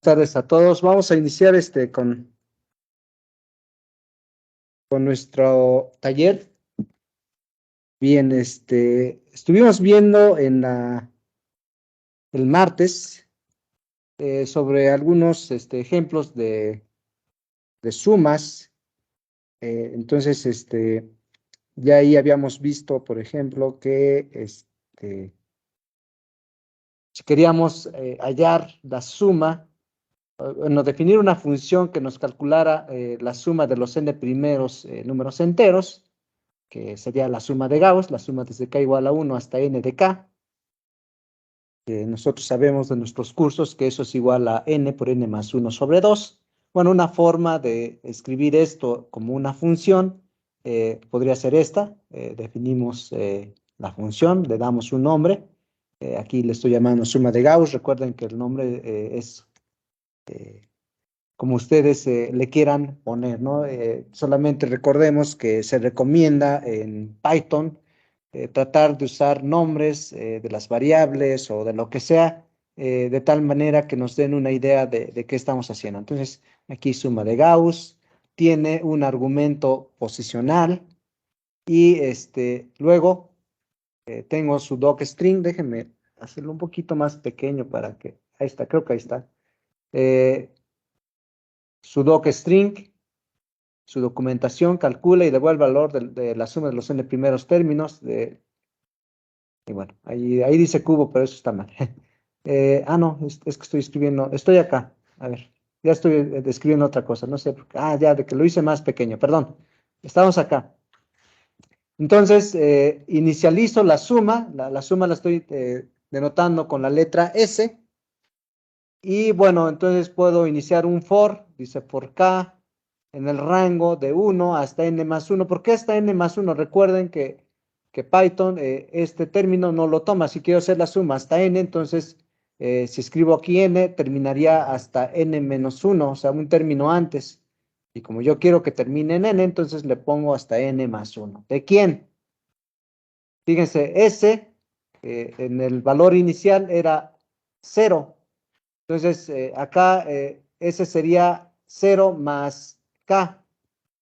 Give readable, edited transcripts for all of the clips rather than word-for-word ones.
Tardes a todos. Vamos a iniciar con nuestro taller. Bien, estuvimos viendo el martes sobre algunos ejemplos de sumas. Entonces, ya ahí habíamos visto, por ejemplo, que si queríamos hallar la suma, bueno, definir una función que nos calculara la suma de los n primeros números enteros, que sería la suma de Gauss, la suma desde k igual a 1 hasta n de k. Nosotros sabemos de nuestros cursos que eso es igual a n por n más 1 sobre 2. Bueno, una forma de escribir esto como una función podría ser esta. Definimos la función, le damos un nombre. Aquí le estoy llamando suma de Gauss. Recuerden que el nombre es como ustedes le quieran poner, ¿no? Solamente recordemos que se recomienda en Python tratar de usar nombres de las variables o de lo que sea, de tal manera que nos den una idea de qué estamos haciendo. Entonces, aquí suma de Gauss tiene un argumento posicional y luego tengo su docstring. Déjenme hacerlo un poquito más pequeño para que, ahí está, creo que ahí está. Su docstring, su documentación, calcula y devuelve el valor de la suma de los n primeros términos. Y bueno, ahí dice cubo, pero eso está mal. No, es que estoy escribiendo, estoy acá. A ver, ya estoy escribiendo otra cosa, no sé. Ya, de que lo hice más pequeño, perdón. Estamos acá. Entonces, inicializo la suma. La suma la estoy denotando con la letra S. Y bueno, entonces puedo iniciar un for, dice for k, en el rango de 1 hasta n más 1. ¿Por qué hasta n más 1? Recuerden que Python este término no lo toma. Si quiero hacer la suma hasta n, entonces si escribo aquí n, terminaría hasta n menos 1, o sea, un término antes. Y como yo quiero que termine en n, entonces le pongo hasta n más 1. ¿De quién? Fíjense, S en el valor inicial era 0. Entonces, acá ese sería 0 más k,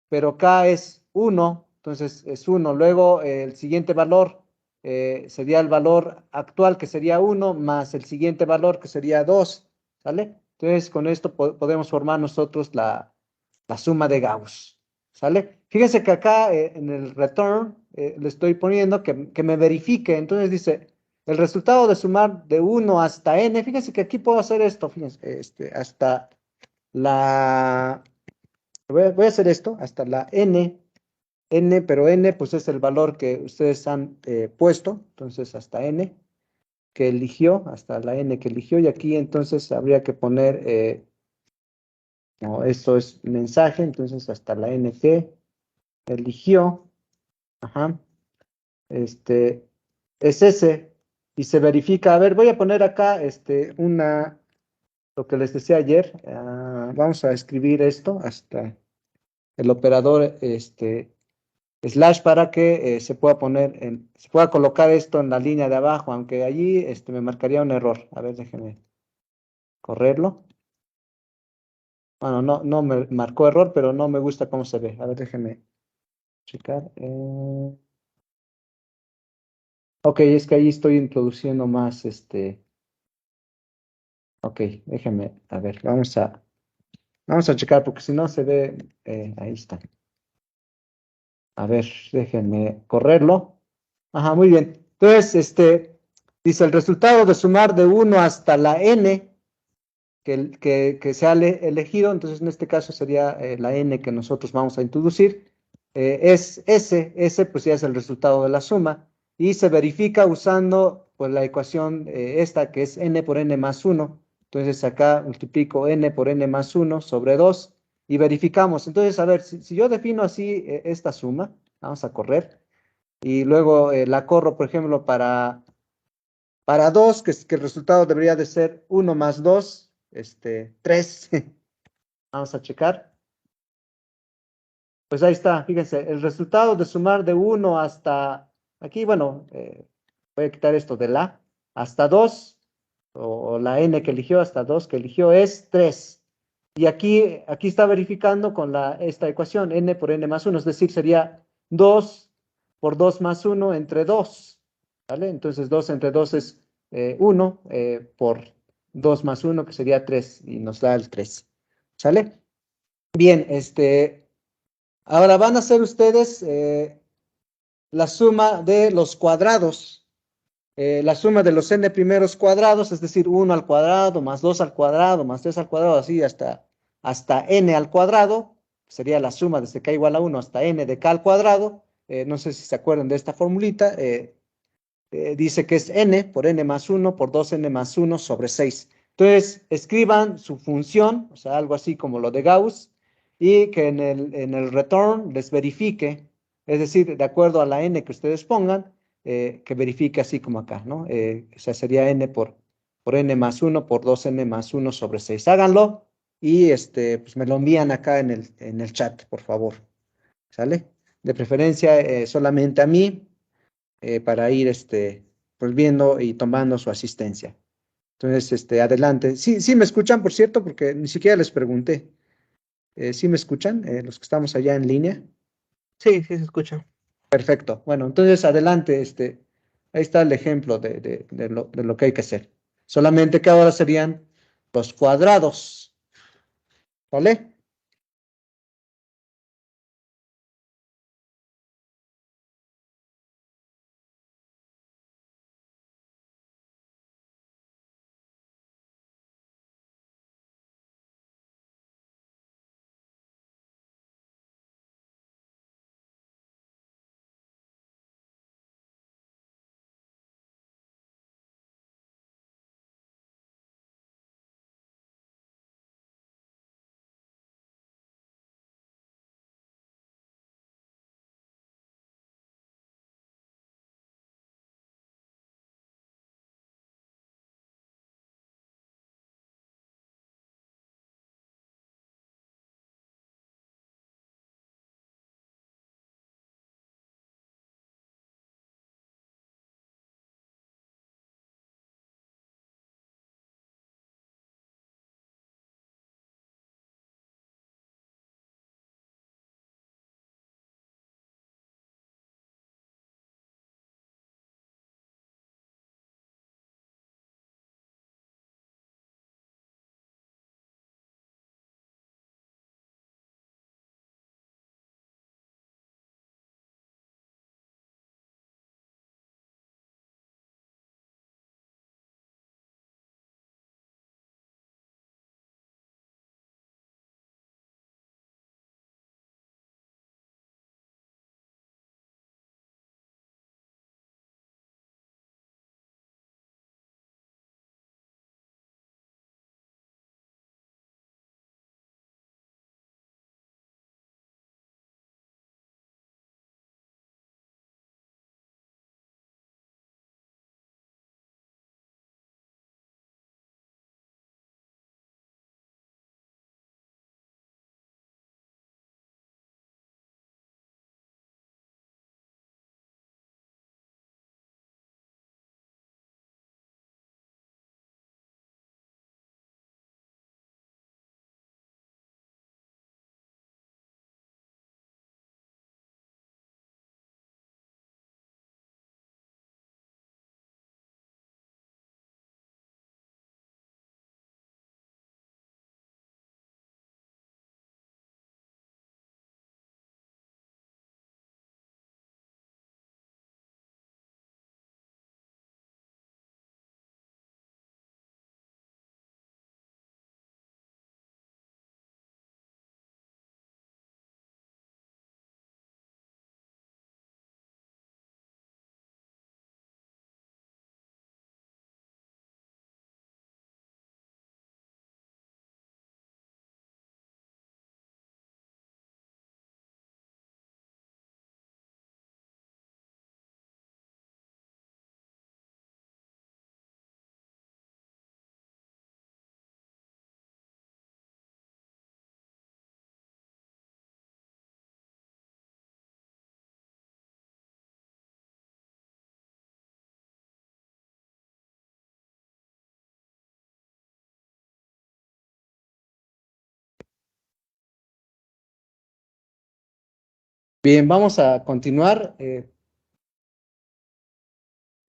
pero k es 1, entonces es 1. Luego, el siguiente valor sería el valor actual, que sería 1, más el siguiente valor, que sería 2, ¿sale? Entonces, con esto podemos formar nosotros la suma de Gauss, ¿sale? Fíjense que acá en el return le estoy poniendo que me verifique. Entonces dice, el resultado de sumar de 1 hasta n, fíjense que aquí puedo hacer esto, fíjense, hasta la, voy a hacer esto, hasta la n, pero n pues es el valor que ustedes han puesto, entonces hasta n que eligió, hasta la n que eligió, y aquí entonces habría que poner, no, esto es mensaje, entonces hasta la n que eligió, ajá, es ese, y se verifica. A ver, voy a poner acá, lo que les decía ayer. Vamos a escribir esto hasta el operador, slash, para que se pueda se pueda colocar esto en la línea de abajo, aunque allí, me marcaría un error. A ver, déjenme correrlo. Bueno, no me marcó error, pero no me gusta cómo se ve. A ver, déjenme checar. Ok, es que ahí estoy introduciendo más, ok, déjenme, a ver, vamos a checar, porque si no se ve, ahí está. A ver, déjenme correrlo. Ajá, muy bien. Entonces, dice el resultado de sumar de 1 hasta la n que se ha elegido. Entonces en este caso sería la n que nosotros vamos a introducir. Es S pues ya es el resultado de la suma, y se verifica usando pues la ecuación esta, que es n por n más 1. Entonces acá multiplico n por n más 1 sobre 2 y verificamos. Entonces, a ver, si yo defino así esta suma, vamos a correr, y luego la corro, por ejemplo, para 2, que el resultado debería de ser 1 más 2, 3. Vamos a checar. Pues ahí está, fíjense, el resultado de sumar de 1 hasta, aquí, bueno, voy a quitar esto de la, hasta 2, o la n que eligió hasta 2 que eligió es 3. Y aquí está verificando con esta ecuación, n por n más 1, es decir, sería 2 por 2 más 1 entre 2, ¿vale? Entonces 2 entre 2 es 1 por 2 más 1, que sería 3, y nos da el 3, ¿sale? Bien, ahora van a hacer ustedes la suma de los cuadrados. La suma de los n primeros cuadrados, es decir, 1 al cuadrado, más 2 al cuadrado, más 3 al cuadrado, así hasta n al cuadrado, sería la suma desde k igual a 1 hasta n de k al cuadrado. No sé si se acuerdan de esta formulita. Dice que es n por n más 1 por 2n más 1 sobre 6. Entonces, escriban su función, o sea, algo así como lo de Gauss, y que en el return les verifique, es decir, de acuerdo a la n que ustedes pongan, que verifique así como acá, ¿no? O sea, sería n por n más 1 por 2n más 1 sobre 6. Háganlo y pues me lo envían acá en el chat, por favor. ¿Sale? De preferencia, solamente a mí, para ir pues viendo y tomando su asistencia. Entonces, adelante. Sí, sí me escuchan, por cierto, porque ni siquiera les pregunté. ¿Sí me escuchan, los que estamos allá en línea? Sí, sí se escucha. Perfecto. Bueno, entonces adelante, ahí está el ejemplo de lo que hay que hacer. Solamente que ahora serían los cuadrados, ¿vale? Bien, vamos a continuar.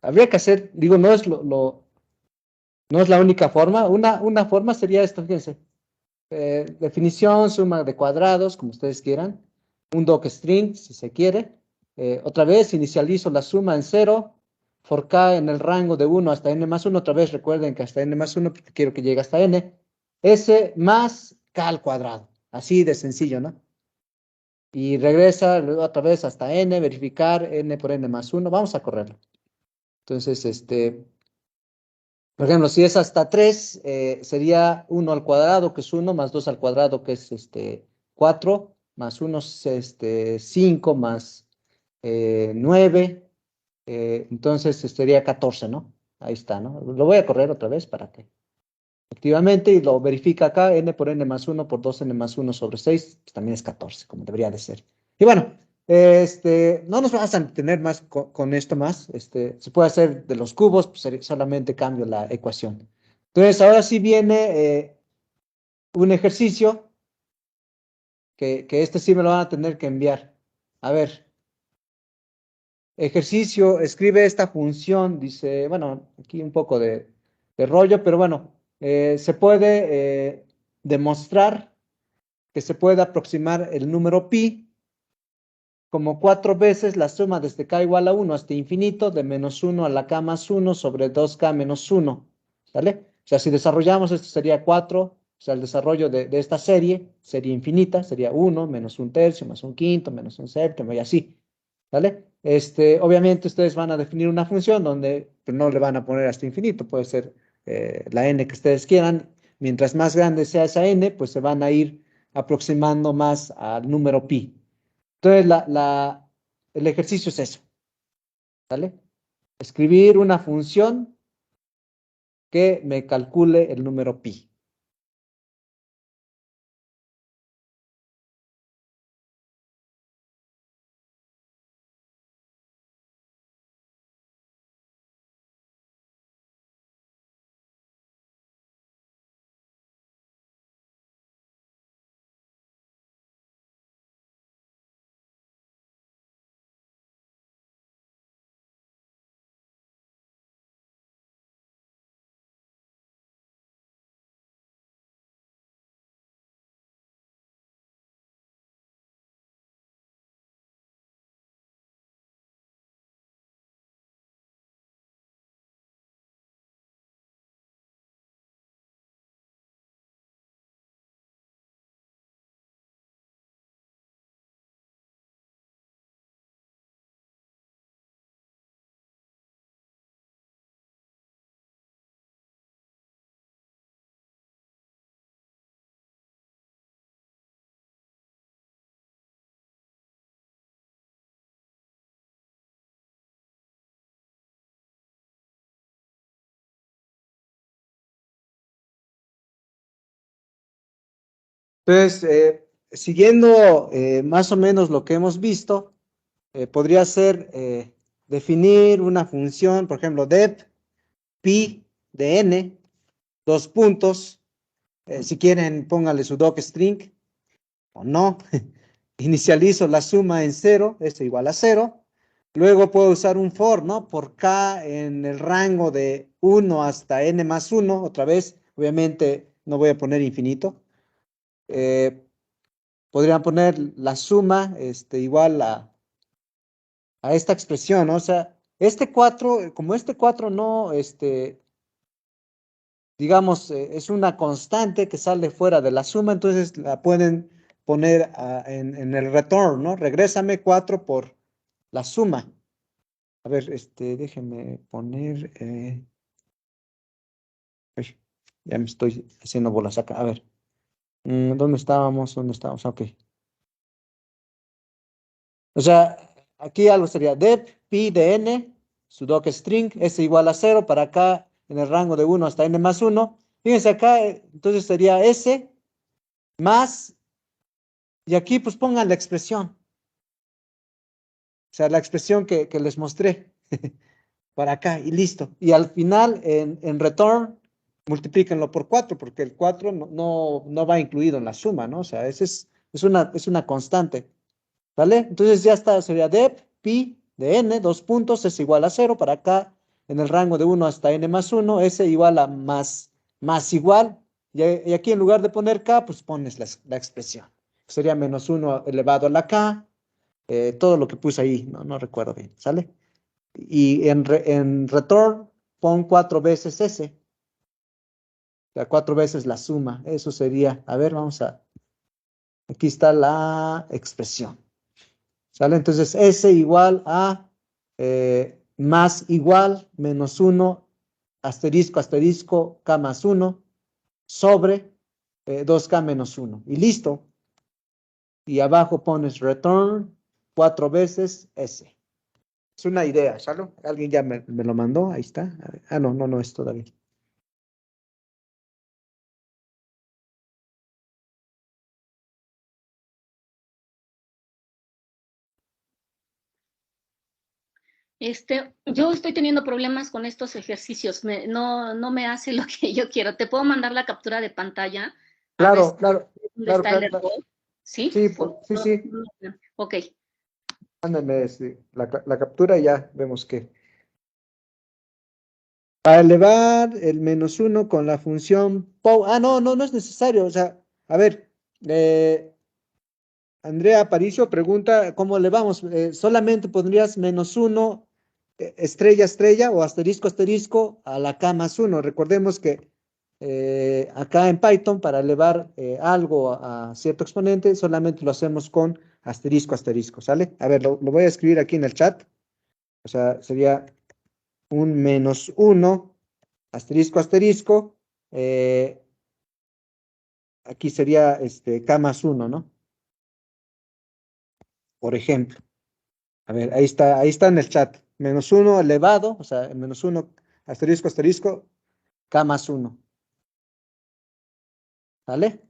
Habría que hacer, digo, no es la única forma. Una forma sería esto, fíjense. Definición, suma de cuadrados, como ustedes quieran. Un docstring, si se quiere. Otra vez, inicializo la suma en cero. For k en el rango de 1 hasta n más 1. Otra vez, recuerden que hasta n más 1, porque quiero que llegue hasta n. S más k al cuadrado. Así de sencillo, ¿no? Y regresa luego otra vez hasta n, verificar n por n más 1. Vamos a correrlo. Entonces, por ejemplo, si es hasta 3, sería 1 al cuadrado, que es 1, más 2 al cuadrado, que es 4, más 1 es 5, más 9. Entonces sería 14, ¿no? Ahí está, ¿no? Lo voy a correr otra vez para que efectivamente, y lo verifica acá, n por n más 1 por 2n más 1 sobre 6, pues también es 14, como debería de ser. Y bueno, no nos vamos a tener más con esto más. Se puede hacer de los cubos, pues solamente cambio la ecuación. Entonces, ahora sí viene un ejercicio que este sí me lo van a tener que enviar. A ver, ejercicio, escribe esta función, dice, bueno, aquí un poco de rollo, pero bueno, se puede demostrar que se puede aproximar el número pi como 4 veces la suma desde k igual a 1 hasta infinito de menos 1 a la k más 1 sobre 2k menos 1. ¿Sale? O sea, si desarrollamos esto sería 4, o sea, el desarrollo de esta serie sería infinita, sería 1 menos un tercio, más un quinto, menos un séptimo y así. ¿Vale? Obviamente ustedes van a definir una función donde pues, no le van a poner hasta infinito, puede ser la n que ustedes quieran. Mientras más grande sea esa n, pues se van a ir aproximando más al número pi. Entonces, el ejercicio es eso, ¿vale? Escribir una función que me calcule el número pi. Entonces, siguiendo más o menos lo que hemos visto, podría ser definir una función, por ejemplo, dep pi de n, dos puntos. Si quieren, póngale su docstring o no. Inicializo la suma en 0, es igual a 0. Luego puedo usar un for, ¿no? Por k en el rango de 1 hasta n más 1. Otra vez, obviamente, no voy a poner infinito. Podrían poner la suma igual a esta expresión, ¿no? O sea, este 4, como este 4 no, digamos, es una constante que sale fuera de la suma, entonces la pueden poner en el return, ¿no? Regrésame 4 por la suma. A ver, déjenme poner, ay, ya me estoy haciendo bolas acá. A ver, ¿dónde estábamos? ¿Dónde estábamos? Ok. O sea, aquí algo sería dep pi de n, su docstring, s igual a 0, para acá en el rango de 1 hasta n más 1. Fíjense acá, entonces sería s más, y aquí pues pongan la expresión, o sea, la expresión que les mostré para acá y listo. Y al final en return, multiplíquenlo por 4, porque el 4 no va incluido en la suma, ¿no? O sea, es una constante. ¿Vale? Entonces ya está, sería dep pi de n, 2 puntos, es igual a 0. Para acá, en el rango de 1 hasta n más 1, s igual a más igual. Y aquí en lugar de poner k, pues pones la expresión. Sería menos 1 elevado a la k, todo lo que puse ahí, no recuerdo bien, ¿sale? Y en return, pon 4 veces s, o sea, 4 veces la suma. Eso sería, a ver, aquí está la expresión. ¿Sale? Entonces, S igual a más igual menos 1 asterisco asterisco K más 1 sobre 2K menos 1. Y listo. Y abajo pones return 4 veces S. Es una idea, ¿sale? Alguien ya me lo mandó, ahí está. A ver. Ah, no es todavía. Yo estoy teniendo problemas con estos ejercicios. No me hace lo que yo quiero. ¿Te puedo mandar la captura de pantalla? A ver Claro, claro, dónde claro, está el claro, claro. error. ¿Sí? Sí, sí. Ok. Mándame la captura y ya vemos que. Para elevar el menos 1 con la función POW. Ah, no es necesario. O sea, a ver, Andrea Aparicio pregunta, ¿cómo elevamos? Solamente pondrías menos 1, estrella, estrella o asterisco, asterisco a la K más 1. Recordemos que acá en Python, para elevar algo a cierto exponente, solamente lo hacemos con asterisco, asterisco, ¿sale? A ver, lo voy a escribir aquí en el chat. O sea, sería un menos 1 asterisco, asterisco, aquí sería K más 1, ¿no? Por ejemplo. A ver, ahí está en el chat. Menos 1 elevado, o sea, menos 1 asterisco, asterisco, K más 1. ¿Vale?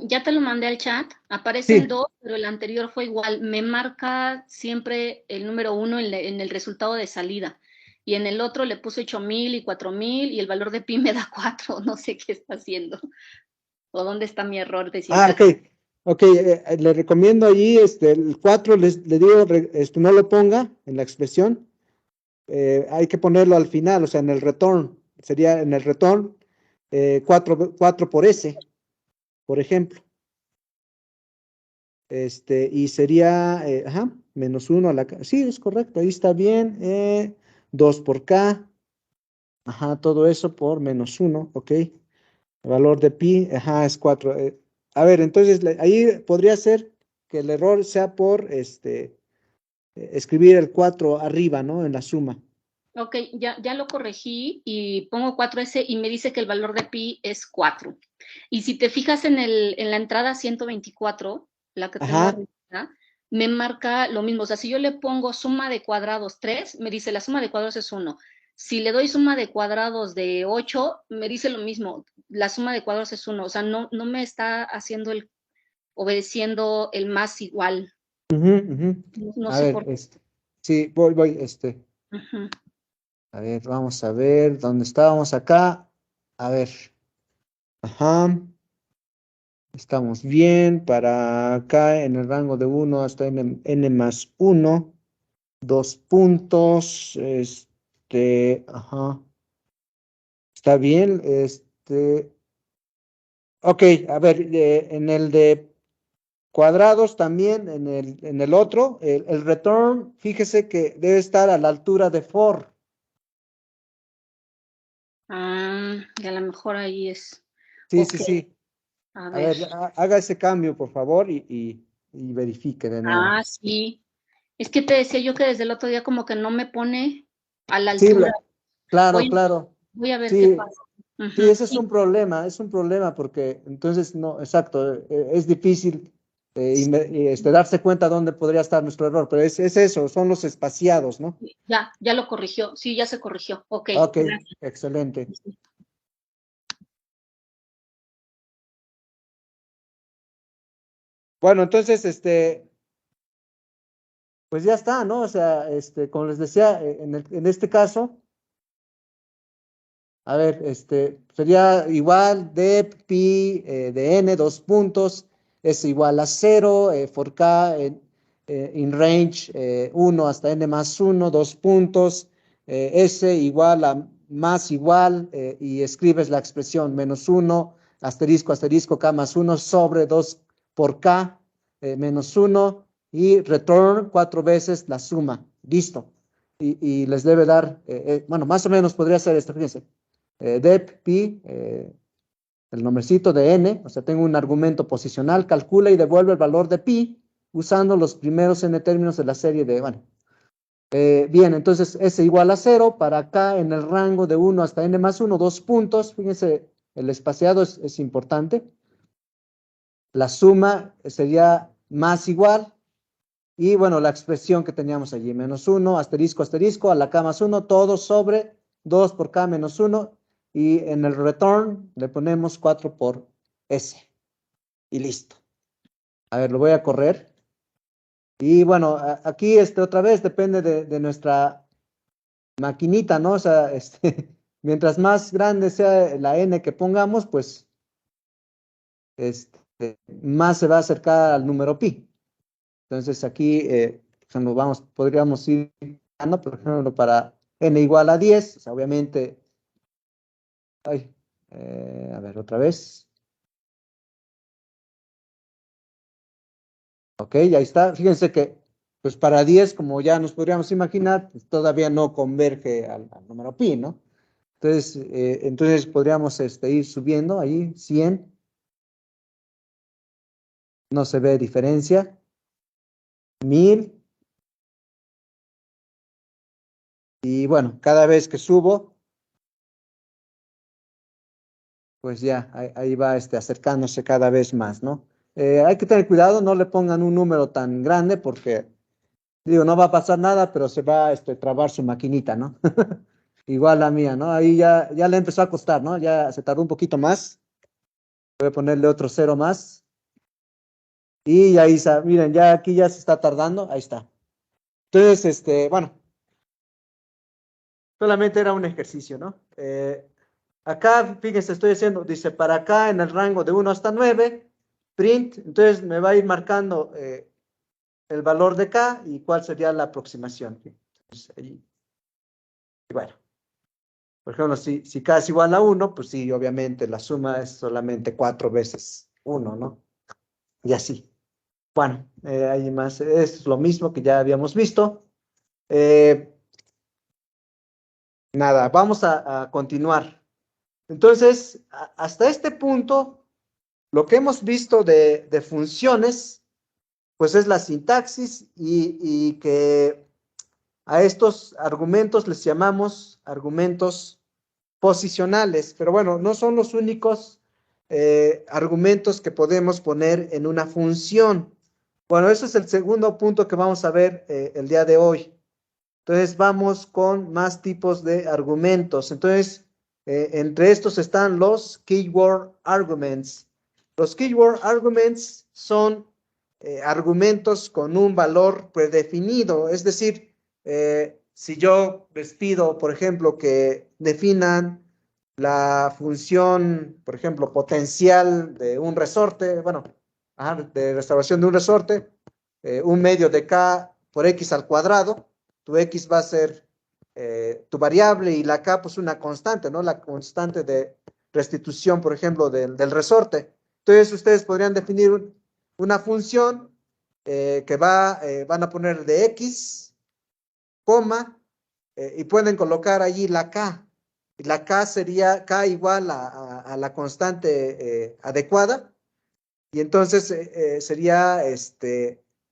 Ya te lo mandé al chat. Aparece el Sí. 2, pero el anterior fue igual. Me marca siempre el número 1 en el resultado de salida. Y en el otro le puse 8000 y 4000 y el valor de pi me da 4. No sé qué está haciendo. O dónde está mi error de Ah, sintaxis. ok, le recomiendo ahí, el 4, le digo, no lo ponga en la expresión, hay que ponerlo al final, o sea, en el return, sería en el return 4 por S, por ejemplo. Y sería, ajá, menos 1 a la K. Sí, es correcto, ahí está bien. 2 por K, ajá, todo eso por menos 1, ok. El valor de pi, ajá, es 4. A ver, entonces ahí podría ser que el error sea por escribir el 4 arriba, ¿no? En la suma. Ok, ya lo corregí y pongo 4S y me dice que el valor de pi es 4. Y si te fijas en la entrada 124, la que tengo Ajá, arriba, me marca lo mismo. O sea, si yo le pongo suma de cuadrados 3, me dice la suma de cuadrados es 1. Si le doy suma de cuadrados de 8, me dice lo mismo. La suma de cuadrados es 1. O sea, no me está obedeciendo el más igual. ujú. No A sé ver, por sí, voy, qué. Ujú. a ver, vamos a ver, ¿dónde estábamos acá? A ver, ajá. Estamos bien. Para acá en el rango de 1 hasta n más 1. 2 puntos. Ajá. Está bien. Ok, a ver, en el de cuadrados también, en el otro, el return, fíjese que debe estar a la altura de for. Y a lo mejor ahí es. Sí, sí, Ok, sí. a A ver. ver, haga ese cambio, por favor, y verifique de nuevo. Sí. Es que te decía yo que desde el otro día como que no me pone a la Sí, altura. claro, Voy, claro. voy a ver qué Sí, pasa. sí, Ujú. ese es un problema porque entonces no, exacto, es difícil darse cuenta dónde podría estar nuestro error, pero es eso, son los espaciados, ¿no? Ya lo corrigió. Sí, ya se corrigió. Ok, Ok, gracias. excelente. Bueno, entonces, pues ya está, ¿no? O sea, como les decía, en este caso, a ver, sería igual dep pi de n, 2 puntos, es igual a 0, for k in range 1 hasta n más 1, 2 puntos, s igual a más igual, y escribes la expresión menos 1, asterisco, asterisco, k más 1 sobre 2 por k menos 1, y return 4 veces la suma. Listo. Y les debe dar, bueno, más o menos podría ser esto, fíjense. Dep pi, el nombrecito de n, o sea, tengo un argumento posicional, calcula y devuelve el valor de pi usando los primeros n términos de la serie de, bueno. Bien, entonces s igual a 0, para acá en el rango de 1 hasta n más 1, 2 puntos, fíjense, el espaciado es importante. La suma sería más igual, y bueno, la expresión que teníamos allí, menos 1, asterisco, asterisco, a la k más 1, todo sobre 2 por k menos 1, y en el return le ponemos 4 por s, y listo. A ver, lo voy a correr. Y bueno, aquí otra vez depende de nuestra maquinita, ¿no? O sea, mientras más grande sea la n que pongamos, pues más se va a acercar al número pi. Entonces aquí podríamos ir, por ejemplo, para n igual a 10, o sea, obviamente, ay, a ver, otra vez. Ok, ahí está. Fíjense que, pues para 10, como ya nos podríamos imaginar, pues todavía no converge al número pi, ¿no? Entonces podríamos ir subiendo ahí, 100. No se ve diferencia. 1000. Y bueno, cada vez que subo, pues ya, ahí va acercándose cada vez más, ¿no? Hay que tener cuidado, no le pongan un número tan grande porque, digo, no va a pasar nada, pero se va a trabar su maquinita, ¿no? Igual la mía, ¿no? Ahí ya le empezó a costar, ¿no? Ya se tardó un poquito más. Voy a ponerle otro 0 más. Y ahí está, miren, ya aquí ya se está tardando, ahí está. Entonces, bueno, solamente era un ejercicio, ¿no? Acá, fíjense, estoy haciendo, dice, para acá en el rango de 1 hasta 9, print, entonces me va a ir marcando el valor de K y cuál sería la aproximación. Entonces, ahí, bueno, por ejemplo, si K es igual a 1, pues sí, obviamente la suma es solamente 4 veces 1, ¿no? Y así. Bueno, hay más, es lo mismo que ya habíamos visto. Nada, vamos a continuar. Entonces, hasta este punto, lo que hemos visto de funciones, pues es la sintaxis y que a estos argumentos les llamamos argumentos posicionales. Pero bueno, no son los únicos argumentos que podemos poner en una función. Bueno, ese es el segundo punto que vamos a ver el día de hoy. Entonces vamos con más tipos de argumentos. Entonces, entre estos están los keyword arguments. Los keyword arguments son argumentos con un valor predefinido. Es decir, si yo les pido, por ejemplo, que definan la función, por ejemplo, potencial de un resorte, bueno, de restauración de un resorte, un medio de K por X al cuadrado, tu X va a ser tu variable y la K pues una constante, ¿no? La constante de restitución, por ejemplo, del resorte. Entonces ustedes podrían definir una función que van a poner de X, coma, y pueden colocar allí la K. Y la K sería K igual a la constante adecuada. Y entonces sería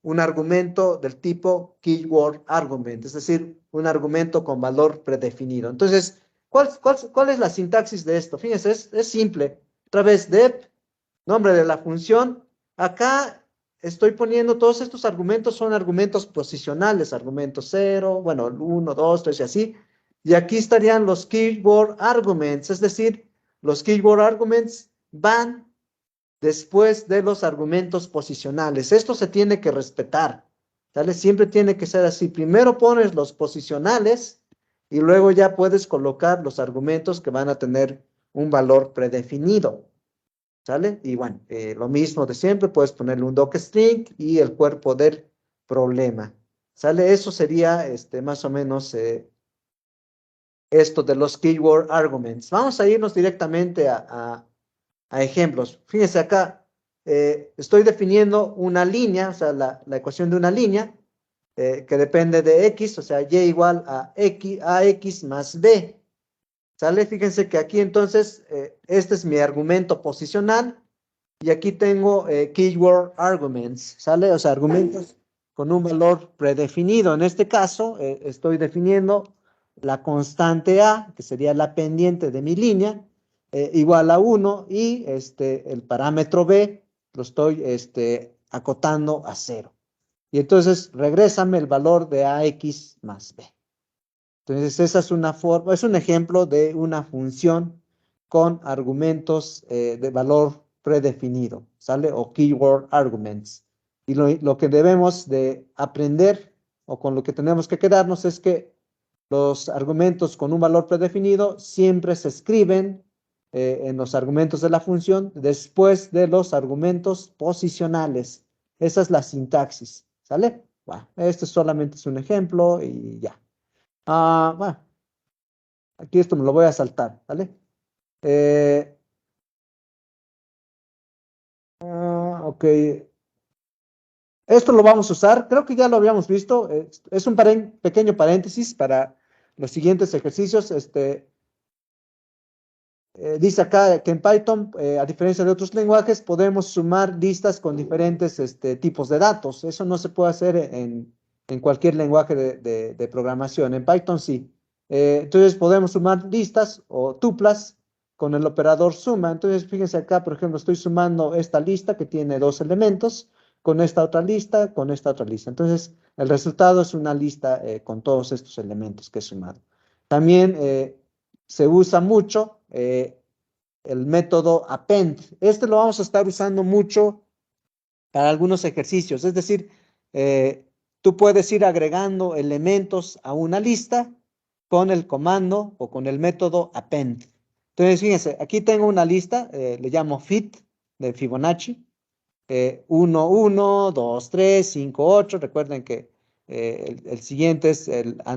un argumento del tipo keyword argument, es decir, un argumento con valor predefinido. Entonces, ¿cuál es la sintaxis de esto? Fíjense, es simple. Otra vez, dep, nombre de la función. Acá estoy poniendo todos estos argumentos, son argumentos posicionales, argumento 0, bueno, 1, 2, 3 y así. Y aquí estarían los keyword arguments, es decir, los keyword arguments van después de los argumentos posicionales. Esto se tiene que respetar. ¿Sale? Siempre tiene que ser así. Primero pones los posicionales y luego ya puedes colocar los argumentos que van a tener un valor predefinido. ¿Sale? Y bueno, lo mismo de siempre, puedes ponerle un docstring y el cuerpo del problema. ¿Sale? Eso sería más o menos esto de los keyword arguments. Vamos a irnos directamente a ejemplos. Fíjense acá, estoy definiendo una línea, o sea, la ecuación de una línea que depende de x, o sea, y igual a x más b. ¿Sale? Fíjense que aquí entonces, este es mi argumento posicional y aquí tengo keyword arguments, ¿sale? O sea, argumentos con un valor predefinido. En este caso, estoy definiendo la constante A, que sería la pendiente de mi línea, igual a 1 y el parámetro B lo estoy acotando a 0. Y entonces, regrésame el valor de AX más B. Entonces, esa es una forma, es un ejemplo de una función con argumentos de valor predefinido, ¿sale? O keyword arguments. Y lo que debemos de aprender o con lo que tenemos que quedarnos es que los argumentos con un valor predefinido siempre se escriben en los argumentos de la función después de los argumentos posicionales. Esa es la sintaxis, ¿sale? Bueno, este solamente es un ejemplo y ya. Bueno, aquí esto me lo voy a saltar, ¿vale? Ok. Esto lo vamos a usar, creo que ya lo habíamos visto, es un pequeño paréntesis para los siguientes ejercicios. Dice acá que en Python, a diferencia de otros lenguajes, podemos sumar listas con diferentes tipos de datos. Eso no se puede hacer en cualquier lenguaje de programación. En Python sí. Entonces podemos sumar listas o tuplas con el operador suma. Entonces fíjense acá, por ejemplo, estoy sumando esta lista que tiene 2 elementos con esta otra lista, con esta otra lista. Entonces el resultado es una lista con todos estos elementos que he sumado. También se usa mucho el método append. Este lo vamos a estar usando mucho para algunos ejercicios. Es decir, tú puedes ir agregando elementos a una lista con el comando o con el método append. Entonces, fíjense, aquí tengo una lista, le llamo fit de Fibonacci. 1, 1, 2, 3, 5, 8. Recuerden que el siguiente es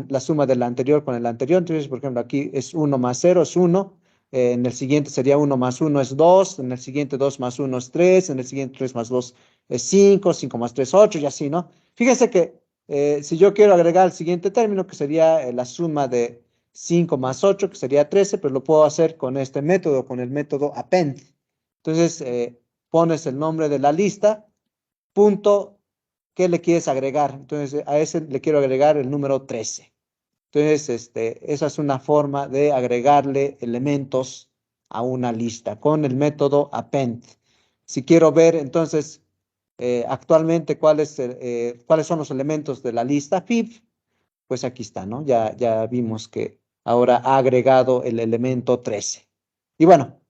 la suma del anterior con el anterior. Entonces, por ejemplo, aquí es 1 más 0 es 1. En el siguiente sería 1 más 1 es 2. En el siguiente 2 más 1 es 3. En el siguiente 3 más 2 es 5. 5 más 3, 8 y así, ¿no? Fíjense que si yo quiero agregar el siguiente término, que sería la suma de 5 más 8, que sería 13, pues lo puedo hacer con este método, con el método append. Entonces, pones el nombre de la lista, punto, ¿qué le quieres agregar? Entonces, a ese le quiero agregar el número 13. Entonces, esa es una forma de agregarle elementos a una lista con el método append. Si quiero ver, entonces, actualmente cuáles son los elementos de la lista fib, pues aquí está, ¿no? Ya vimos que ahora ha agregado el elemento 13. Y bueno,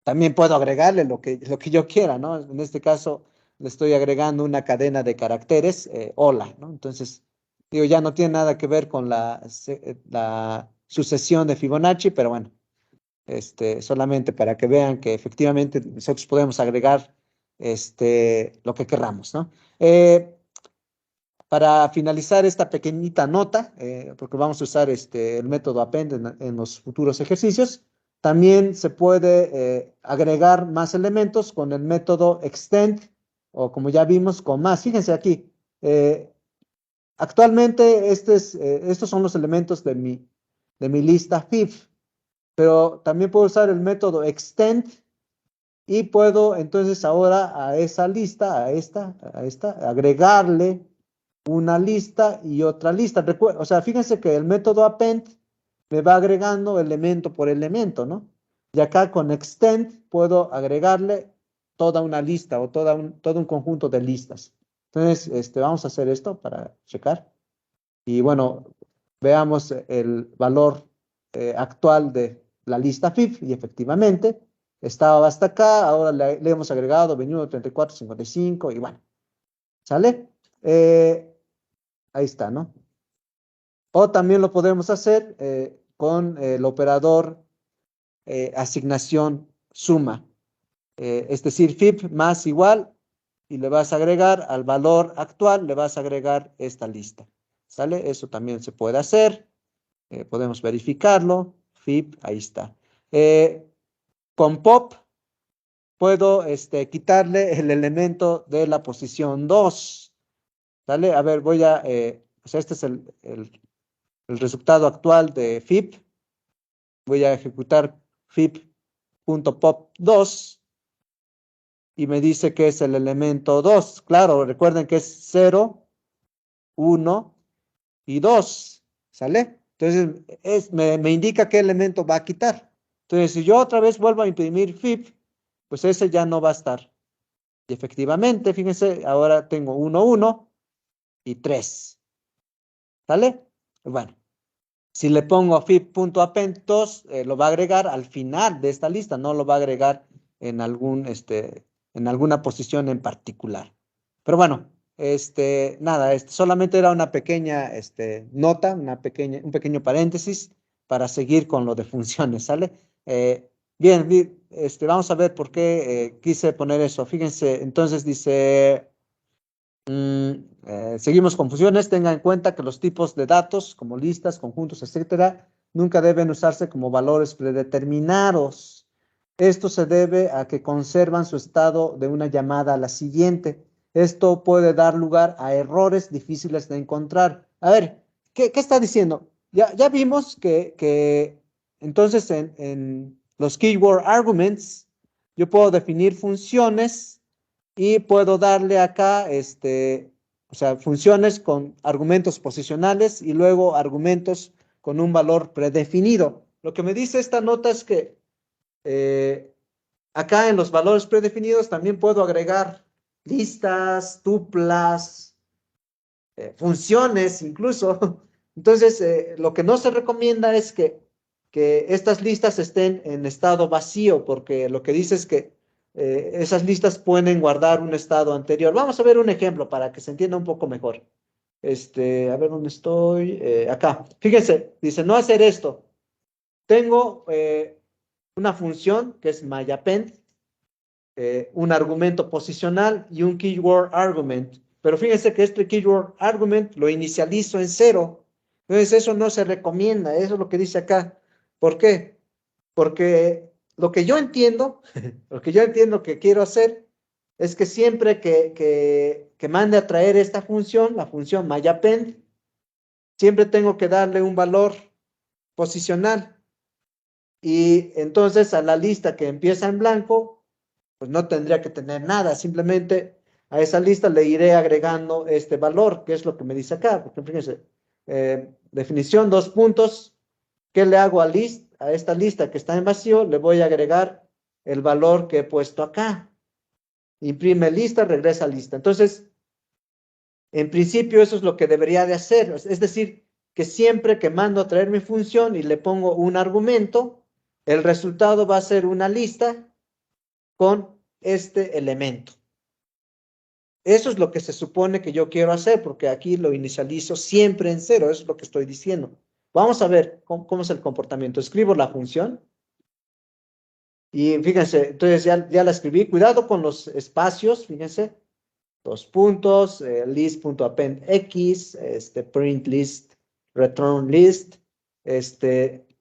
también puedo agregarle lo que yo quiera, ¿no? En este caso, le estoy agregando una cadena de caracteres, hola, ¿no? Entonces, digo, ya no tiene nada que ver con la sucesión de Fibonacci, pero bueno, solamente para que vean que efectivamente nosotros podemos agregar lo que querramos, ¿no? Para finalizar esta pequeñita nota, porque vamos a usar el método append en los futuros ejercicios, también se puede agregar más elementos con el método extend, o como ya vimos, con más. Fíjense aquí, actualmente estos son los elementos de mi lista fib, pero también puedo usar el método extend y puedo entonces ahora a esa lista, a esta, agregarle una lista y otra lista. O sea, fíjense que el método append me va agregando elemento por elemento, ¿no? Y acá con extend puedo agregarle toda una lista o todo un conjunto de listas. Entonces, vamos a hacer esto para checar. Y bueno, veamos el valor actual de la lista fib y efectivamente estaba hasta acá, ahora le hemos agregado 21, 34, 55 y bueno. ¿Sale? Ahí está, ¿no? O también lo podemos hacer con el operador asignación suma. Es decir, FIP más igual, y le vas a agregar al valor actual, le vas a agregar esta lista. ¿Sale? Eso también se puede hacer. Podemos verificarlo. FIP, ahí está. Con POP puedo quitarle el elemento de la posición 2. ¿Sale? A ver, voy a... o sea, este es el resultado actual de FIP. Voy a ejecutar FIP.pop2 y me dice que es el elemento 2. Claro, recuerden que es 0, 1 y 2. ¿Sale? Entonces, me indica qué elemento va a quitar. Entonces, si yo otra vez vuelvo a imprimir FIP, pues ese ya no va a estar. Y efectivamente, fíjense, ahora tengo 1, 1 y 3. ¿Sale? Bueno, si le pongo FIP.append 2, lo va a agregar al final de esta lista, no lo va a agregar en en alguna posición en particular. Pero bueno, nada, solamente era una pequeña nota, un pequeño paréntesis para seguir con lo de funciones, ¿sale? Bien, vamos a ver por qué quise poner eso. Fíjense, entonces dice... seguimos con funciones. Tenga en cuenta que los tipos de datos, como listas, conjuntos, etcétera, nunca deben usarse como valores predeterminados. Esto se debe a que conservan su estado de una llamada a la siguiente. Esto puede dar lugar a errores difíciles de encontrar. A ver, ¿qué está diciendo? Ya vimos que entonces en los keyword arguments yo puedo definir funciones y puedo darle acá, o sea, funciones con argumentos posicionales y luego argumentos con un valor predefinido. Lo que me dice esta nota es que acá en los valores predefinidos también puedo agregar listas, tuplas, funciones incluso. Entonces, lo que no se recomienda es que estas listas estén en estado vacío, porque lo que dice es que esas listas pueden guardar un estado anterior. Vamos a ver un ejemplo para que se entienda un poco mejor. A ver dónde estoy. Acá. Fíjense, dice no hacer esto. Tengo una función que es myAppend, un argumento posicional y un keyword argument. Pero fíjense que este keyword argument lo inicializo en 0. Entonces eso no se recomienda, eso es lo que dice acá. ¿Por qué? Porque lo que yo entiendo, lo que yo entiendo que quiero hacer es que siempre que mande a traer esta función, la función myAppend, siempre tengo que darle un valor posicional. Y entonces a la lista que empieza en blanco, pues no tendría que tener nada, simplemente a esa lista le iré agregando este valor, que es lo que me dice acá, porque fíjense, definición, 2 puntos, ¿qué le hago a esta lista que está en vacío? Le voy a agregar el valor que he puesto acá, imprime lista, regresa lista. Entonces, en principio eso es lo que debería de hacer, es decir, que siempre que mando a traer mi función y le pongo un argumento, el resultado va a ser una lista con este elemento. Eso es lo que se supone que yo quiero hacer, porque aquí lo inicializo siempre en 0, eso es lo que estoy diciendo. Vamos a ver cómo es el comportamiento. Escribo la función y fíjense, entonces ya la escribí. Cuidado con los espacios, fíjense. 2 puntos, list.append x, print list, return list.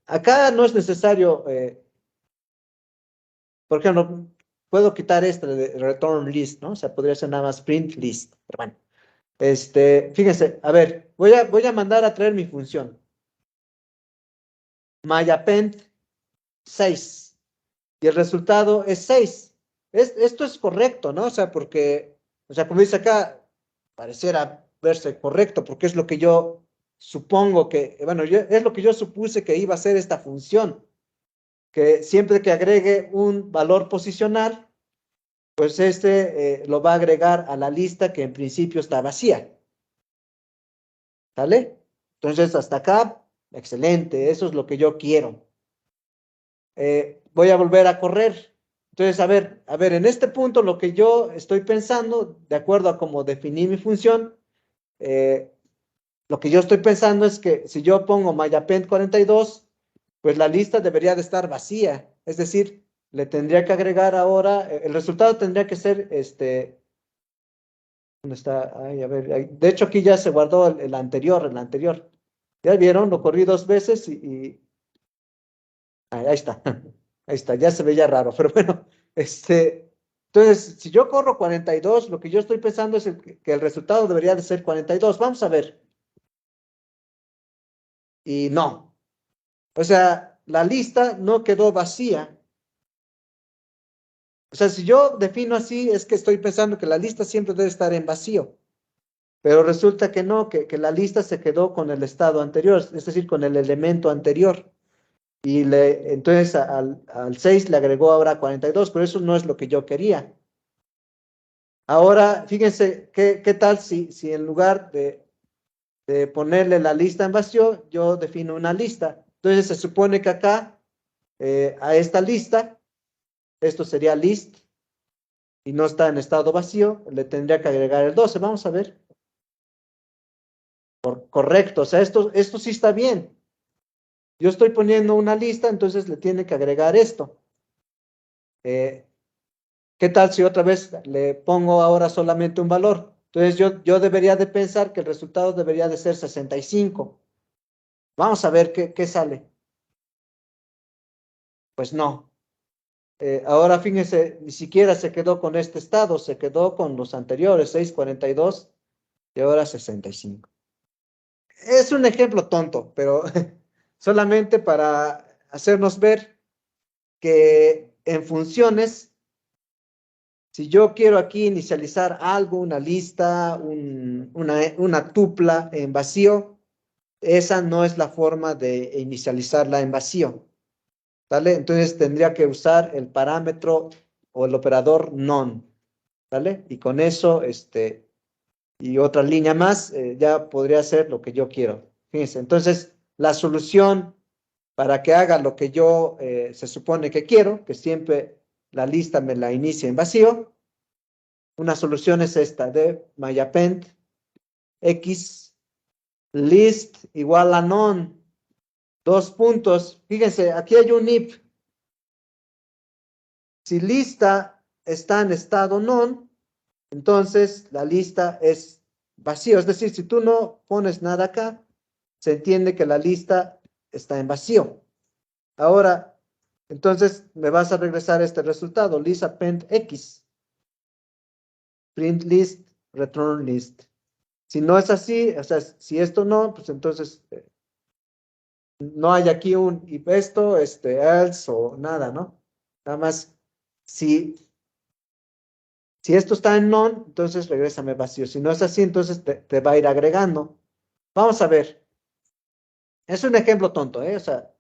Acá no es necesario, por ejemplo, puedo quitar este de return list, ¿no? O sea, podría ser nada más print list, pero bueno. Fíjense, a ver, voy a mandar a traer mi función. myAppend 6. Y el resultado es 6. Esto es correcto, ¿no? O sea, porque, o sea, como dice acá, pareciera verse correcto, porque es lo que yo supongo que, bueno, es lo que yo supuse que iba a ser esta función, que siempre que agregue un valor posicional, pues lo va a agregar a la lista que en principio está vacía. ¿Sale? Entonces, hasta acá, excelente, eso es lo que yo quiero. Voy a volver a correr. Entonces, a ver, en este punto lo que yo estoy pensando, de acuerdo a cómo definí mi función, lo que yo estoy pensando es que si yo pongo myAppend 42, pues la lista debería de estar vacía. Es decir, le tendría que agregar ahora, el resultado tendría que ser, ¿dónde está? Ay, a ver, de hecho aquí ya se guardó el anterior, ¿Ya vieron? Lo corrí 2 veces ahí está. Ahí está, ya se veía raro, pero bueno, entonces, si yo corro 42, lo que yo estoy pensando es que el resultado debería de ser 42. Vamos a ver. Y no. O sea, la lista no quedó vacía. O sea, si yo defino así, es que estoy pensando que la lista siempre debe estar en vacío. Pero resulta que no, que la lista se quedó con el estado anterior, es decir, con el elemento anterior. Y entonces al 6 le agregó ahora 42, pero eso no es lo que yo quería. Ahora, fíjense, ¿qué tal si en lugar de ponerle la lista en vacío, yo defino una lista? Entonces se supone que acá, a esta lista, esto sería list, y no está en estado vacío, le tendría que agregar el 12. Vamos a ver. Correcto, o sea, esto sí está bien. Yo estoy poniendo una lista, entonces le tiene que agregar esto. ¿Qué tal si otra vez le pongo ahora solamente un valor? Entonces yo debería de pensar que el resultado debería de ser 65. Vamos a ver qué sale. Pues no. Ahora fíjense, ni siquiera se quedó con este estado, se quedó con los anteriores, 642 y ahora 65. Es un ejemplo tonto, pero solamente para hacernos ver que en funciones, si yo quiero aquí inicializar algo, una lista, una tupla en vacío, esa no es la forma de inicializarla en vacío. ¿Vale? Entonces tendría que usar el parámetro o el operador non. ¿Vale? Y con eso, y otra línea más, ya podría ser lo que yo quiero. Fíjense, entonces la solución para que haga lo que yo se supone que quiero, que siempre la lista me la inicie en vacío, una solución es esta de myAppend x list igual a non, 2 puntos. Fíjense, aquí hay un if. Si lista está en estado non, entonces la lista es vacío. Es decir, si tú no pones nada acá, se entiende que la lista está en vacío. Ahora, entonces me vas a regresar este resultado, list append x, print list, return list. Si no es así, o sea, si esto no, pues entonces no hay aquí un if esto, else o nada, ¿no? Nada más, si esto está en non, entonces regrésame vacío. Si no es así, entonces te va a ir agregando. Vamos a ver. Es un ejemplo tonto, ¿eh? O sea,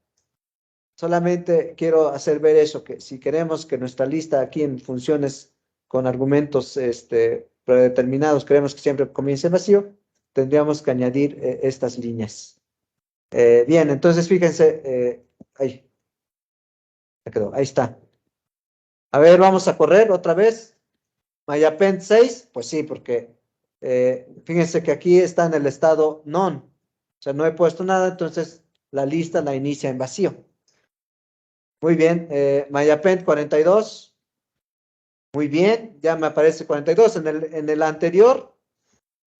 solamente quiero hacer ver eso, que si queremos que nuestra lista aquí en funciones con argumentos predeterminados, queremos que siempre comience vacío, tendríamos que añadir estas líneas. Bien, entonces fíjense, ahí, ya quedó, ahí está. A ver, vamos a correr otra vez. myAppend 6, pues sí, porque fíjense que aquí está en el estado non. O sea, no he puesto nada, entonces la lista la inicia en vacío. Muy bien, myAppend 42. Muy bien, ya me aparece 42. En el anterior,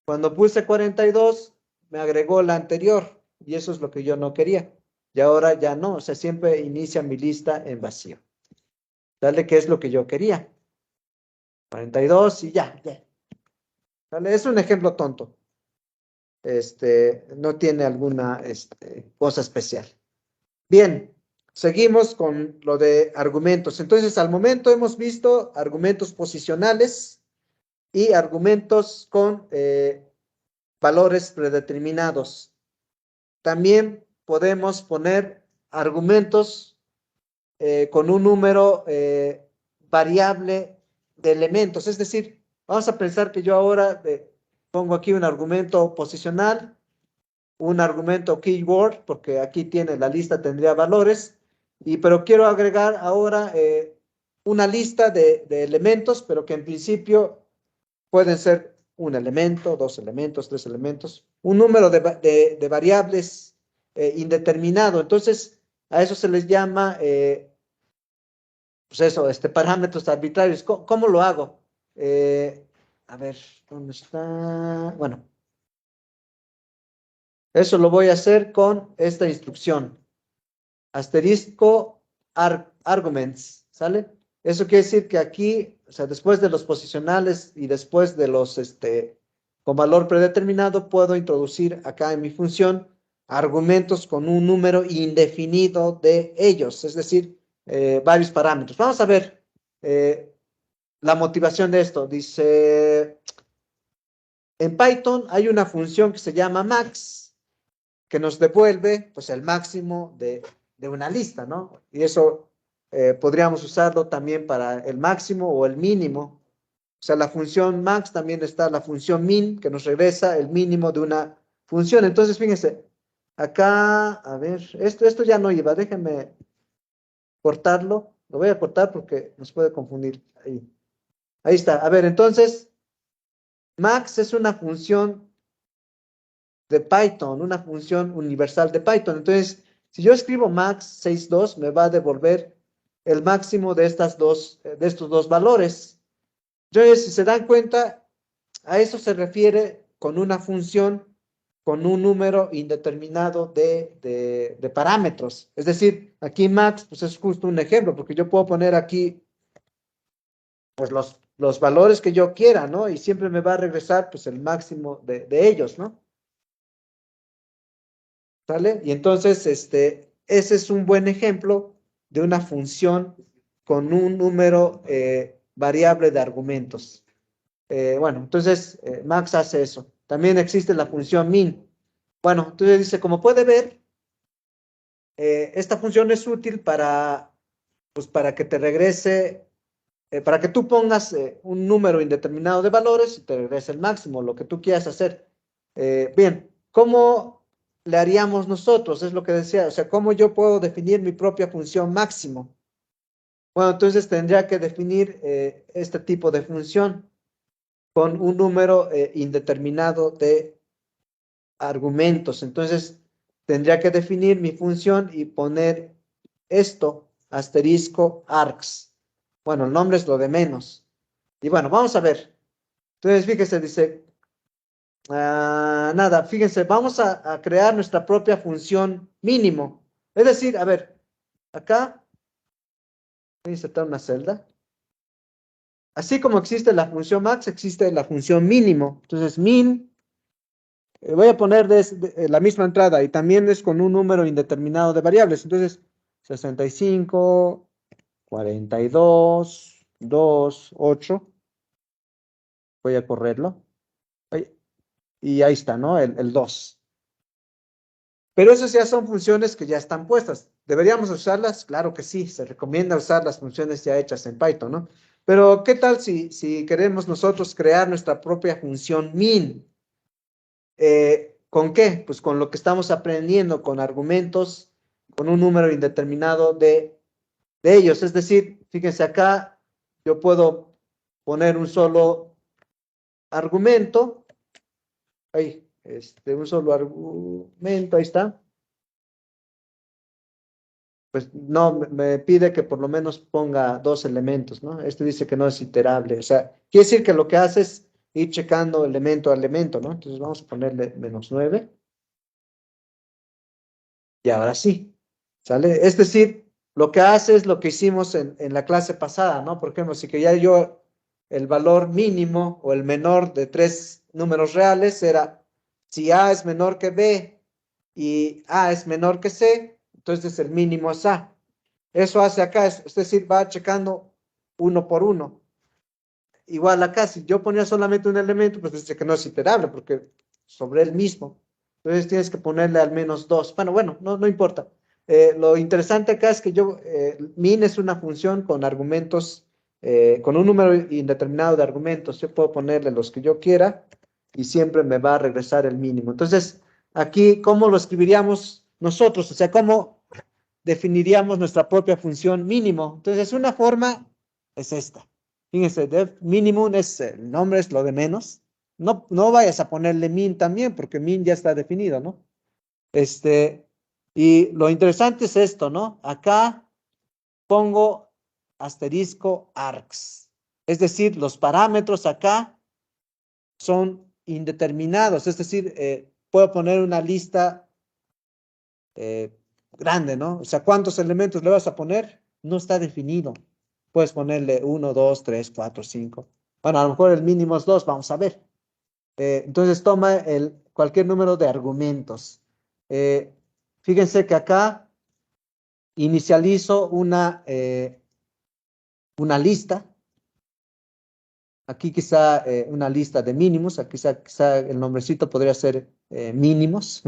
cuando puse 42, me agregó la anterior. Y eso es lo que yo no quería. Y ahora ya no, o sea, siempre inicia mi lista en vacío. Dale, ¿qué es lo que yo quería? 42 y ya. Dale, es un ejemplo tonto. No tiene alguna cosa especial. Bien, seguimos con lo de argumentos. Entonces, al momento hemos visto argumentos posicionales y argumentos con valores predeterminados. También podemos poner argumentos con un número variable de elementos. Es decir, vamos a pensar que yo ahora pongo aquí un argumento posicional, un argumento keyword, porque aquí tiene la lista, tendría valores, pero quiero agregar ahora una lista de elementos, pero que en principio pueden ser un elemento, dos elementos, tres elementos, un número de variables indeterminado. Entonces, a eso se les llama, pues eso, parámetros arbitrarios. ¿Cómo lo hago? A ver, ¿dónde está? Bueno, eso lo voy a hacer con esta instrucción. Asterisco arguments, ¿sale? Eso quiere decir que aquí, o sea, después de los posicionales y después de los, con valor predeterminado, puedo introducir acá en mi función argumentos con un número indefinido de ellos, es decir, varios parámetros. Vamos a ver la motivación de esto. Dice, en Python hay una función que se llama max, que nos devuelve, pues, el máximo de una lista, ¿no? Y eso podríamos usarlo también para el máximo o el mínimo. O sea, la función max también está la función min, que nos regresa el mínimo de una función. Entonces, fíjense, acá, a ver, esto ya no iba, déjenme cortarlo. Lo voy a cortar porque nos puede confundir. Ahí está. A ver, entonces, max es una función de Python, una función universal de Python. Entonces, si yo escribo max 62, me va a devolver el máximo de estos dos valores. Entonces, si se dan cuenta, a eso se refiere con una función con un número indeterminado de parámetros. Es decir, aquí max, pues es justo un ejemplo, porque yo puedo poner aquí, pues los valores que yo quiera, ¿no? Y siempre me va a regresar, pues, el máximo de ellos, ¿no? ¿Sale? Y entonces, ese es un buen ejemplo de una función con un número variable de argumentos. Bueno, entonces, Max hace eso. También existe la función min. Bueno, entonces dice, como puede ver, esta función es útil pues, para que te regrese, para que tú pongas un número indeterminado de valores y te regrese el máximo, lo que tú quieras hacer. Bien, ¿cómo le haríamos nosotros? Es lo que decía, o sea, ¿cómo yo puedo definir mi propia función máximo? Bueno, entonces tendría que definir este tipo de función con un número indeterminado de argumentos. Entonces, tendría que definir mi función y poner esto, asterisco args. Bueno, el nombre es lo de menos. Y bueno, vamos a ver. Entonces, fíjese, dice, nada, fíjense, vamos a crear nuestra propia función mínimo. Es decir, a ver, acá voy a insertar una celda. Así como existe la función max, existe la función mínimo. Entonces, min, voy a poner la misma entrada y también es con un número indeterminado de variables. Entonces, 65, 42, 2, 8. Voy a correrlo. Y ahí está, ¿no? El 2. Pero esas ya son funciones que ya están puestas. ¿Deberíamos usarlas? Claro que sí, se recomienda usar las funciones ya hechas en Python, ¿no? Pero, ¿qué tal si queremos nosotros crear nuestra propia función min? ¿Con qué? Pues con lo que estamos aprendiendo, con argumentos, con un número indeterminado de ellos. Es decir, fíjense acá, yo puedo poner un solo argumento. Ahí, un solo argumento, ahí está. Pues no, me pide que por lo menos ponga dos elementos, ¿no? Dice que no es iterable. O sea, quiere decir que lo que hace es ir checando elemento a elemento, ¿no? Entonces vamos a ponerle -9. Y ahora sí, ¿sale? Es decir, lo que hace es lo que hicimos en la clase pasada, ¿no? Por ejemplo, si quería yo el valor mínimo o el menor de tres números reales, era si A es menor que B y A es menor que C, entonces el mínimo es A. Eso hace acá, es decir, va checando uno por uno. Igual acá, si yo ponía solamente un elemento, pues dice que no es iterable, porque sobre el mismo. Entonces tienes que ponerle al menos dos. Bueno, no importa. Lo interesante acá es que min es una función con argumentos, con un número indeterminado de argumentos. Yo puedo ponerle los que yo quiera y siempre me va a regresar el mínimo. Entonces, aquí, ¿cómo lo escribiríamos nosotros? O sea, ¿cómo definiríamos nuestra propia función mínimo? Entonces, es una forma es esta. Fíjense, def minimum es, el nombre es lo de menos. No, no vayas a ponerle min también, porque min ya está definido, ¿no? Y lo interesante es esto, ¿no? Acá pongo asterisco args. Es decir, los parámetros acá son indeterminados. Es decir, puedo poner una lista grande, ¿no? O sea, ¿cuántos elementos le vas a poner? No está definido. Puedes ponerle 1, 2, 3, 4, 5. Bueno, a lo mejor el mínimo es 2, vamos a ver. Entonces toma cualquier número de argumentos. Fíjense que acá inicializo una lista. Aquí quizá una lista de mínimos. Aquí quizá el nombrecito podría ser mínimos.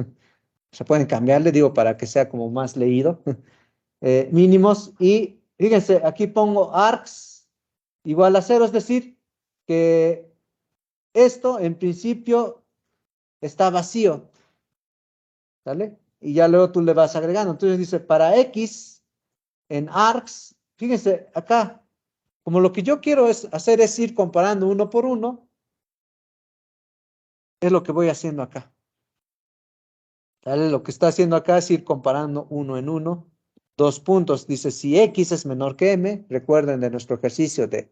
Se pueden cambiarle, digo, para que sea como más leído. Mínimos. Y fíjense, aquí pongo args igual a 0, es decir, que esto en principio está vacío. ¿Sale? Y ya luego tú le vas agregando. Entonces dice, para X en args, fíjense acá, como lo que yo quiero hacer es ir comparando uno por uno, es lo que voy haciendo acá. ¿Sale? Lo que está haciendo acá es ir comparando uno en uno. 2 puntos, dice, si X es menor que M, recuerden de nuestro ejercicio de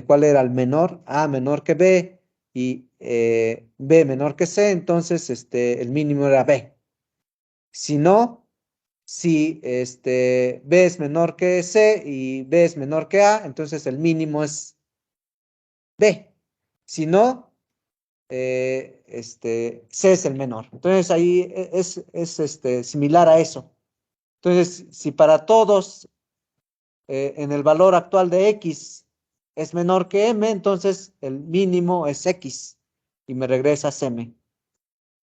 cuál era el menor, A menor que B y B menor que C, entonces el mínimo era B. Si no, si B es menor que C y B es menor que A, entonces el mínimo es B. Si no, C es el menor. Entonces ahí es similar a eso. Entonces, si para todos en el valor actual de X es menor que M, entonces el mínimo es X y me regresas M.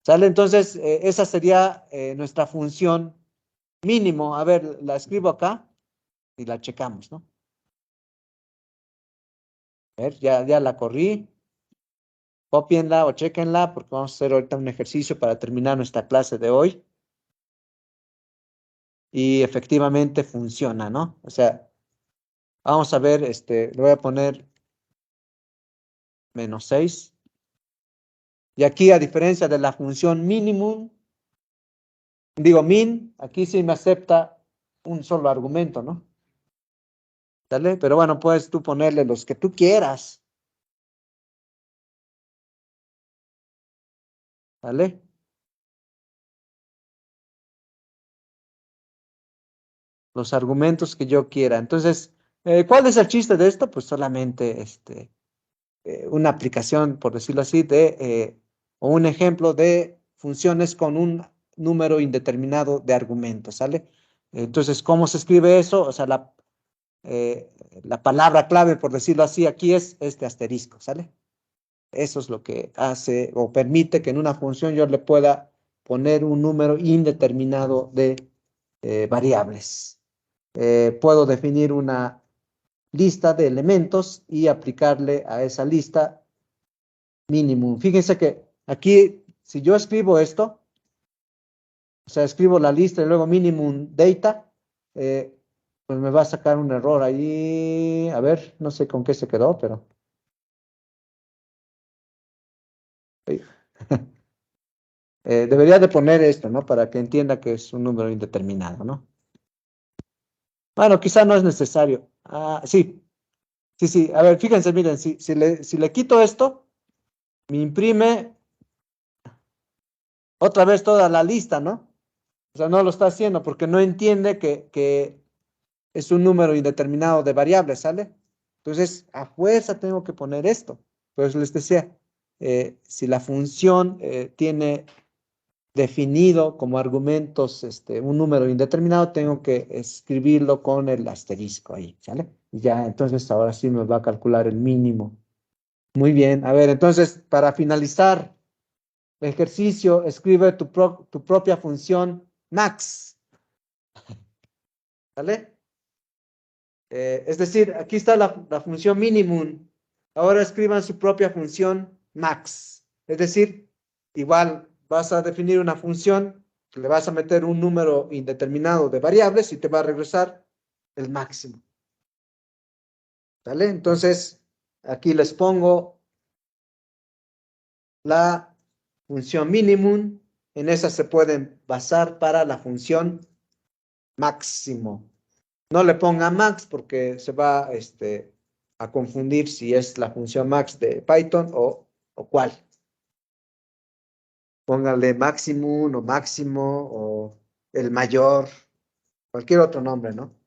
¿Sale? Entonces, esa sería nuestra función mínimo. A ver, la escribo acá y la checamos, ¿no? A ver, ya la corrí. Copienla o chequenla porque vamos a hacer ahorita un ejercicio para terminar nuestra clase de hoy. Y efectivamente funciona, ¿no? O sea, vamos a ver, le voy a poner -6. Y aquí, a diferencia de la función minimum, digo min, aquí sí me acepta un solo argumento, ¿no? ¿Sale? Pero bueno, puedes tú ponerle los que tú quieras. ¿Vale? Los argumentos que yo quiera. Entonces, ¿cuál es el chiste de esto? Pues solamente una aplicación, por decirlo así, o un ejemplo de funciones con un número indeterminado de argumentos, ¿sale? Entonces, ¿cómo se escribe eso? O sea, la palabra clave, por decirlo así, aquí es este asterisco, ¿sale? Eso es lo que hace o permite que en una función yo le pueda poner un número indeterminado de variables. Puedo definir una lista de elementos y aplicarle a esa lista mínimo. Fíjense que aquí, si yo escribo esto, o sea, escribo la lista y luego minimum data, pues me va a sacar un error ahí. A ver, no sé con qué se quedó, pero... debería de poner esto, ¿no? Para que entienda que es un número indeterminado, ¿no? Bueno, quizá no es necesario. Ah, sí, sí, sí. A ver, fíjense, miren, si le quito esto, me imprime otra vez toda la lista, ¿no? O sea, no lo está haciendo porque no entiende que es un número indeterminado de variables, ¿sale? Entonces, a fuerza tengo que poner esto. Pues les decía, si la función tiene definido como argumentos un número indeterminado, tengo que escribirlo con el asterisco ahí, ¿sale? Ya, entonces ahora sí me va a calcular el mínimo. Muy bien, a ver, entonces, para finalizar el ejercicio, escribe tu propia función max, ¿vale? Es decir, aquí está la función minimum. Ahora escriban su propia función max. Es decir, igual vas a definir una función, le vas a meter un número indeterminado de variables y te va a regresar el máximo. ¿Vale? Entonces, aquí les pongo la función minimum. En esa se pueden basar para la función máximo. No le ponga max porque se va a confundir si es la función max de Python o cuál. Póngale maximum o máximo o el mayor, cualquier otro nombre, ¿no?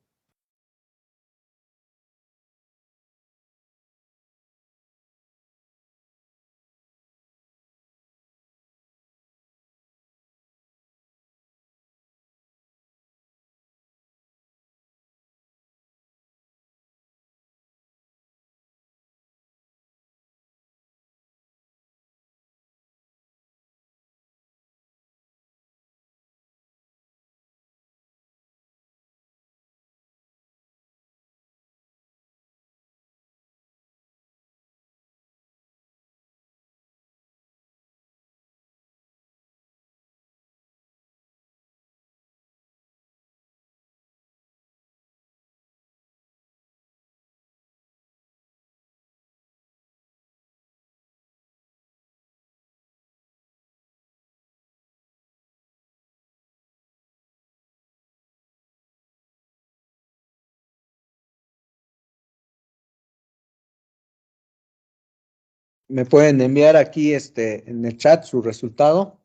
Me pueden enviar aquí en el chat su resultado.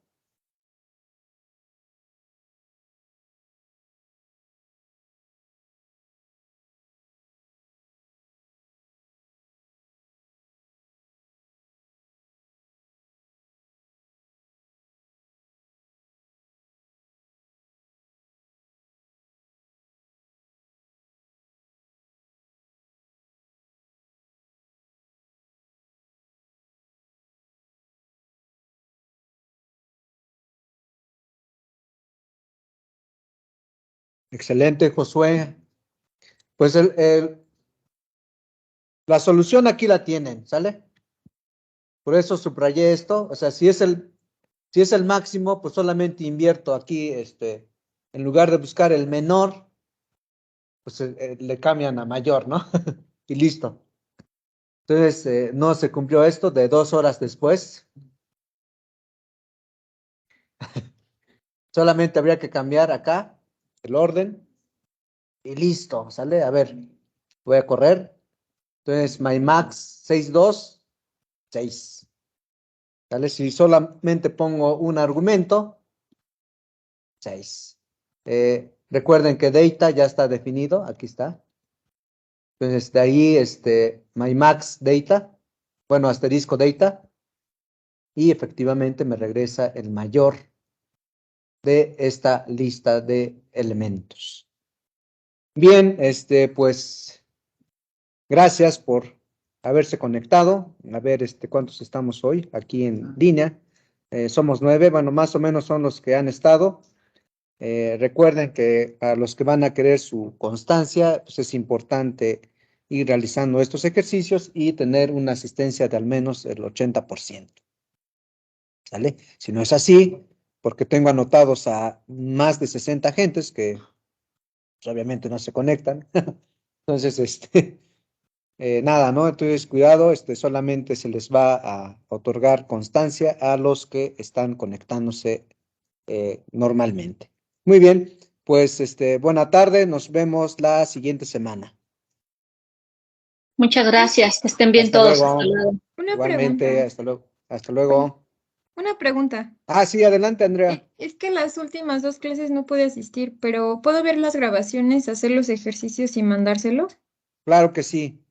Excelente, Josué. Pues la solución aquí la tienen, ¿sale? Por eso subrayé esto. O sea, si es el máximo, pues solamente invierto aquí, en lugar de buscar el menor, pues le cambian a mayor, ¿no? Y listo. Entonces, no se cumplió esto de 2 horas después. Solamente habría que cambiar acá el orden y listo, ¿sale? A ver, voy a correr. Entonces, my max 6.2, 6. ¿Sale? Si solamente pongo un argumento, 6. Recuerden que data ya está definido, aquí está. Entonces, de ahí, my max data, bueno, asterisco data, y efectivamente me regresa el mayor de esta lista de elementos. Bien, pues, gracias por haberse conectado. A ver, cuántos estamos hoy aquí en línea. Somos 9, bueno, más o menos son los que han estado. Recuerden que para los que van a querer su constancia, pues es importante ir realizando estos ejercicios y tener una asistencia de al menos el 80%. ¿Sale? Si no es así, porque tengo anotados a más de 60 agentes que pues, obviamente no se conectan. Entonces, nada, ¿no? Entonces, cuidado, solamente se les va a otorgar constancia a los que están conectándose normalmente. Muy bien, pues buena tarde, nos vemos la siguiente semana. Muchas gracias, que estén bien Hasta todos. luego. Hasta luego. Una Igualmente, pregunta. hasta luego. Hasta luego. Una pregunta. Ah, sí, adelante, Andrea. Es que las últimas 2 clases no pude asistir, pero ¿puedo ver las grabaciones, hacer los ejercicios y mandárselos? Claro que sí,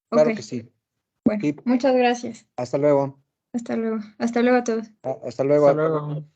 claro que Ok, sí. bueno, Sí, muchas gracias. hasta luego. Hasta luego. Hasta luego a todos. Hasta luego. Hasta luego.